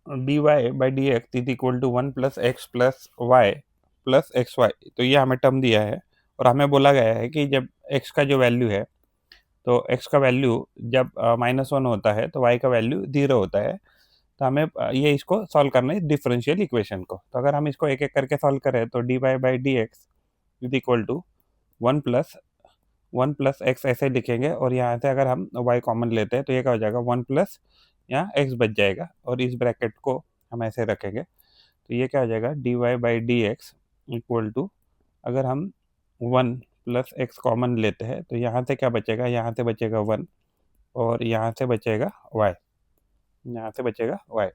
D Y by D X is equal to 1 + x + y + xy, तो ये हमें term दिया है और हमें बोला गया है कि जब x का जो वैल्यू है, तो x का वैल्यू जब -1 होता है तो y का वैल्यू 0 होता है। तो हमें ये इसको सॉल्व करना है डिफरेंशियल इक्वेशन को। तो अगर हम इसको एक एक करके सॉल्व करें तो D Y by D X is equal to 1 + 1 + x ऐसे लिखेंगे, और यहाँ से अगर हम y कॉमन लेते हैं तो ये क्या हो जाएगा, 1 प्लस यहाँ x बच जाएगा और इस ब्रैकेट को हम ऐसे रखेंगे। तो ये क्या हो जाएगा, D Y by D X equal to, अगर हम 1 + x कॉमन लेते हैं तो यहाँ से क्या बचेगा, यहाँ से बचेगा 1 और यहाँ से बचेगा y, यहाँ से बचेगा y।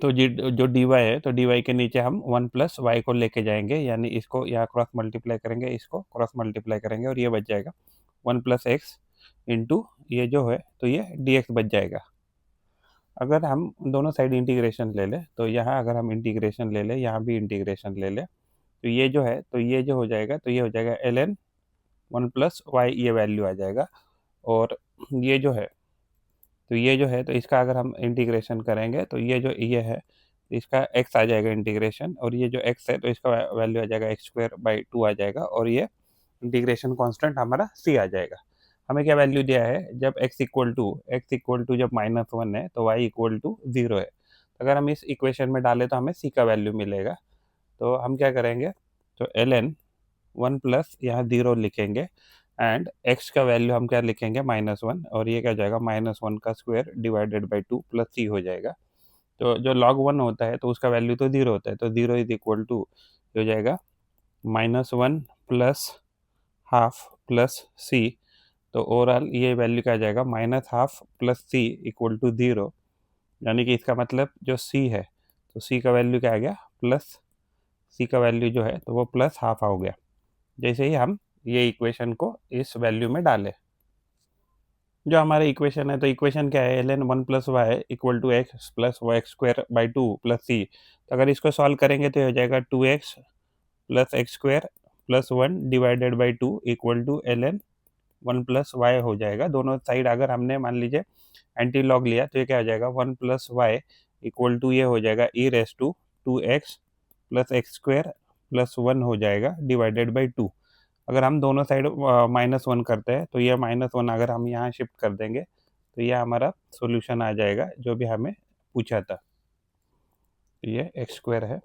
तो जो डी वाई है, तो डी वाई के नीचे हम 1 + y को लेके जाएंगे, यानी इसको यहाँ क्रॉस मल्टीप्लाई करेंगे, इसको क्रॉस मल्टीप्लाई करेंगे और ये बच जाएगा 1 + x इंटू ये जो है तो ये डी एक्स बच जाएगा। अगर हम दोनों साइड इंटीग्रेशन ले लें तो यहाँ अगर हम इंटीग्रेशन ले लें, यहाँ भी इंटीग्रेशन ले लें, तो ये जो है तो ये जो हो जाएगा तो ये हो जाएगा ln 1 + y, ये वैल्यू आ जाएगा। और ये जो है तो ये जो है तो इसका अगर हम इंटीग्रेशन करेंगे तो ये जो ये है इसका x आ जाएगा इंटीग्रेशन, और ये जो x है तो इसका वैल्यू आ जाएगा x²/2 आ जाएगा, और ये इंटीग्रेशन कांस्टेंट हमारा c आ जाएगा। हमें क्या वैल्यू दिया है, जब x इक्वल टू जब -1 है तो y इक्वल टू 0 है। तो अगर हम इस इक्वेशन में डालें तो हमें c का वैल्यू मिलेगा। तो हम क्या करेंगे, तो ln 1 प्लस यहाँ 0 लिखेंगे एंड x का वैल्यू हम क्या लिखेंगे, -1, और ये क्या हो जाएगा, -1 का square divided by 2 plus c हो जाएगा। तो जो log 1 होता है तो उसका वैल्यू तो 0 होता है, तो 0 इज इक्वल टू हो जाएगा -1 प्लस हाफ प्लस c। तो ओवरऑल ये वैल्यू क्या आ जाएगा, -half plus c equal to 0, यानी कि इसका मतलब जो c है तो c का वैल्यू क्या आ गया, प्लस c का वैल्यू जो है तो वो प्लस हाफ हो गया। जैसे ही हम ये इक्वेशन को इस वैल्यू में डालें, जो हमारा इक्वेशन है, तो इक्वेशन क्या है, ln 1 + y equal to x + y²/2 plus c। तो अगर इसको सॉल्व करेंगे तो ये हो जाएगा 2x + x² + 1 divided by 2 equal to ln 1 + y हो जाएगा। दोनों साइड अगर हमने मान लीजिए एंटी लॉग लिया तो ये क्या हो जाएगा, 1 + y इक्वल टू ये हो जाएगा e⁻²2x + x² + 1 हो जाएगा डिवाइडेड बाई 2। अगर हम दोनों साइड -1 करते हैं तो ये -1 अगर हम यहाँ शिफ्ट कर देंगे तो ये हमारा सॉल्यूशन आ जाएगा जो भी हमें पूछा था। तो ये x² है।